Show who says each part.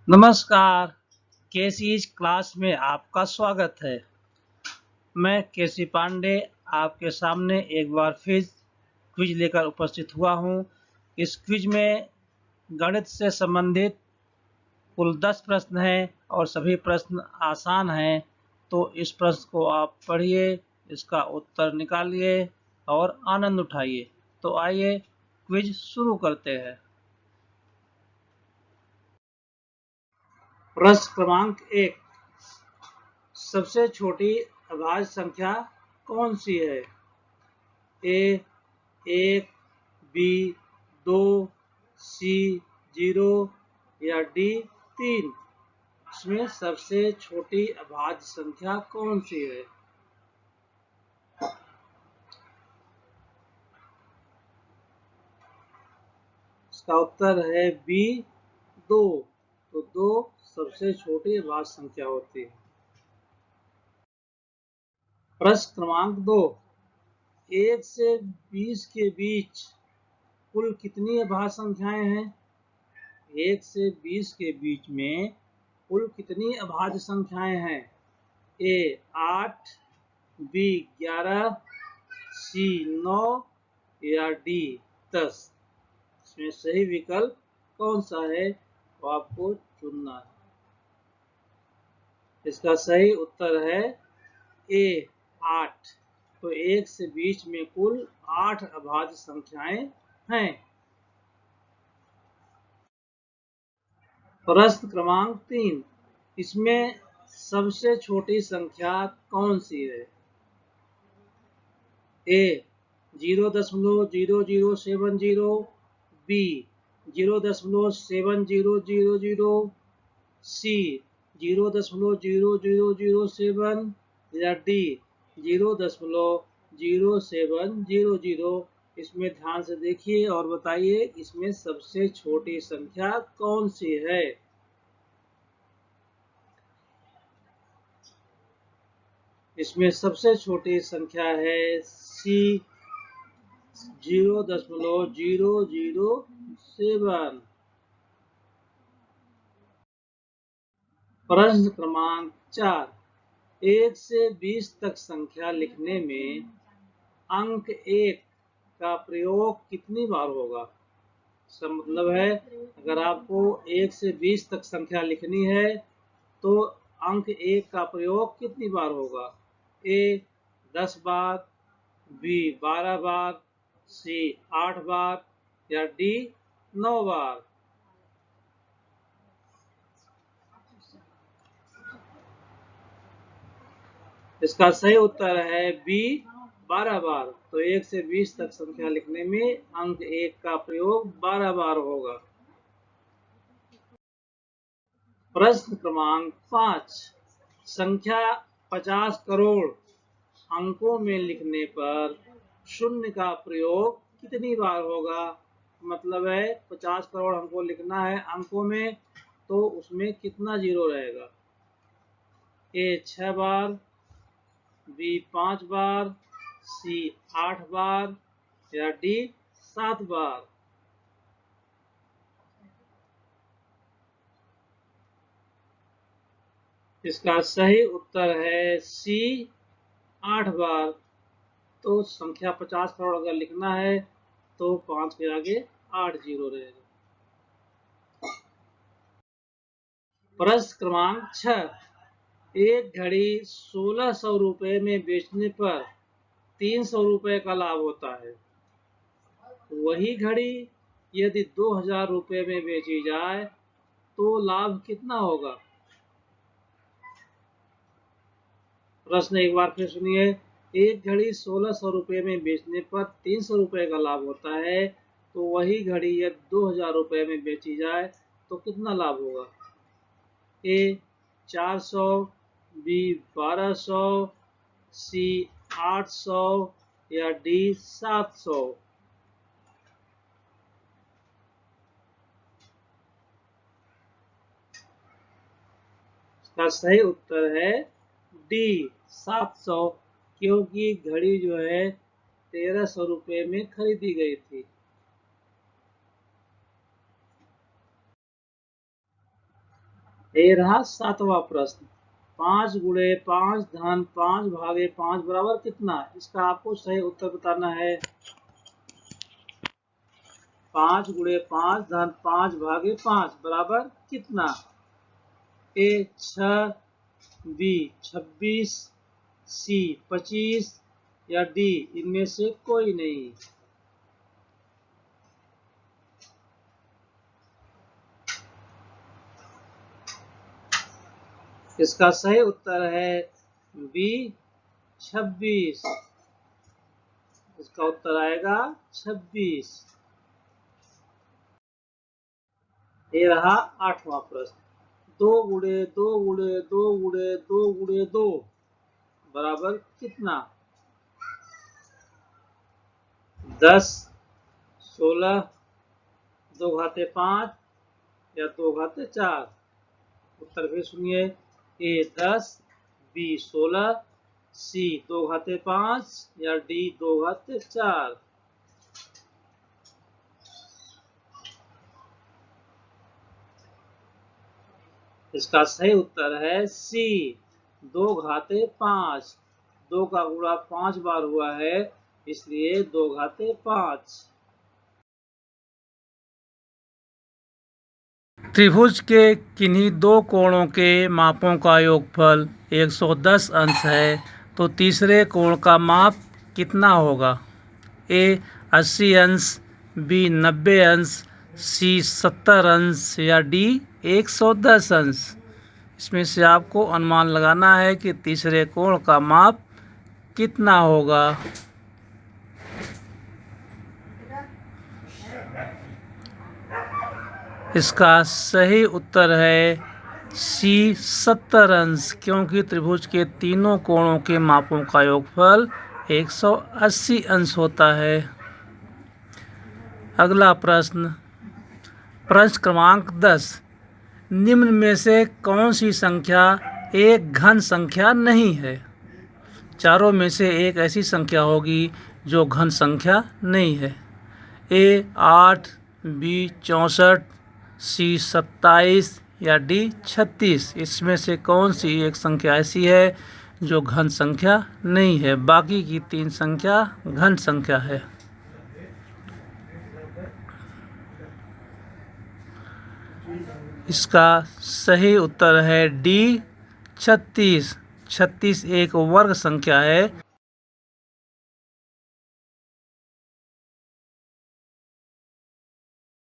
Speaker 1: नमस्कार, केसीज क्लास में आपका स्वागत है। मैं केसी पांडे आपके सामने एक बार फिर क्विज लेकर उपस्थित हुआ हूँ। इस क्विज में गणित से संबंधित कुल 10 प्रश्न हैं और सभी प्रश्न आसान हैं। तो इस प्रश्न को आप पढ़िए, इसका उत्तर निकालिए और आनंद उठाइए। तो आइए क्विज शुरू करते हैं। प्रश्न क्रमांक 1, सबसे छोटी अभाज्य संख्या कौन सी है? ए 1, बी 2, सी 0 या डी 3। इसमें सबसे छोटी अभाज्य संख्या कौन सी है? इसका उत्तर है बी 2। तो 2 सबसे छोटी अभाज्य संख्या होती है। प्रश्न क्रमांक 2, 1 से 20 के बीच कुल कितनी अभाज्य संख्याएं हैं? 1 से 20 के बीच में कुल कितनी अभाज्य संख्याएं हैं? ए 8, बी 11, सी 9 या डी 10। इसमें सही विकल्प कौन सा है तो आपको चुनना है। इसका सही उत्तर है ए 8। तो 1 से 20 में कुल 8 अभाज्य संख्याएं हैं। प्रश्न क्रमांक 3, इसमें सबसे छोटी संख्या कौन सी है? ए 0.0070, बी 0.7000, सी 0.0007 या डी 0.0700। इसमें ध्यान से देखिए और बताइए इसमें सबसे छोटी संख्या कौन सी है? इसमें सबसे छोटी संख्या है सी 0.007। प्रश्न क्रमांक 4, 1 से 20 तक संख्या लिखने में अंक 1 का प्रयोग कितनी बार होगा? इसका मतलब है अगर आपको 1 से 20 तक संख्या लिखनी है तो अंक 1 का प्रयोग कितनी बार होगा? ए 10 बार, बी 12 बार, सी 8 बार या डी 9 बार। इसका सही उत्तर है बी 12 बार। तो 1 से 20 तक संख्या लिखने में अंक 1 का प्रयोग 12 बार होगा। प्रश्न क्रमांक 5, संख्या 50 करोड़ अंकों में लिखने पर शून्य का प्रयोग कितनी बार होगा? मतलब है 50 करोड़ हमको लिखना है अंकों में, तो उसमें कितना जीरो रहेगा? ए 6 बार, बी 5 बार, सी 8 बार या डी 7 बार। इसका सही उत्तर है सी 8 बार। तो संख्या 50 करोड़ अगर लिखना है तो 5 के आगे 8 जीरो रहेगा। प्रश्न क्रमांक 6, एक घड़ी 1600 रुपए में बेचने पर 300 रुपए का लाभ होता है। वही घड़ी यदि 2000 रुपए में बेची जाए तो लाभ कितना होगा? प्रश्न एक बार फिर सुनिए। एक घड़ी 1600 रुपए में बेचने पर 300 रुपए का लाभ होता है, तो वही घड़ी यदि 2000 रुपए में बेची जाए तो कितना लाभ होगा? ए 400, बी 1200, सी 800 या डी 700। इसका सही उत्तर है डी 700, क्योंकि घड़ी जो है 1300 रुपए में खरीदी गई थी। ये रहा 7वां प्रश्न। 5 गुणे 5 धन 5 भागे 5 बराबर कितना? इसका आपको सही उत्तर बताना है। 5 गुणे 5 धन 5 भागे 5 बराबर कितना? ए 6, बी 26, सी 25 या डी इनमें से कोई नहीं। इसका सही उत्तर है बी 26। इसका उत्तर आएगा 26। ये रहा 8वां प्रश्न। 2 गुणे 2 गुणे 2 गुणे 2 गुणे 2 बराबर कितना? 10, 16, 2 घाते 5 या 2 घाते 4। उत्तर भी सुनिए। ए 10, बी 16, सी 2 घाते 5 या डी 2 घाते 4। इसका सही उत्तर है सी 2 घाते 5। 2 का गुणा 5 बार हुआ है, इसलिए 2 घाते 5। त्रिभुज के किन्हीं दो कोणों के मापों का योगफल 110 अंश है, तो तीसरे कोण का माप कितना होगा? ए 80 अंश, बी 90 अंश, सी 70 अंश या डी 110 अंश। इसमें से आपको अनुमान लगाना है कि तीसरे कोण का माप कितना होगा। इसका सही उत्तर है सी 70 अंश, क्योंकि त्रिभुज के तीनों कोणों के मापों का योगफल 180 अंश होता है। अगला प्रश्न, प्रश्न क्रमांक 10। निम्न में से कौन सी संख्या एक घन संख्या नहीं है? चारों में से एक ऐसी संख्या होगी जो घन संख्या नहीं है। ए 8, बी 64, सी 27 या डी 36। इसमें से कौन सी एक संख्या ऐसी है जो घन संख्या नहीं है? बाकी की 3 संख्या घन संख्या है। इसका सही उत्तर है डी 36। 36 एक वर्ग संख्या है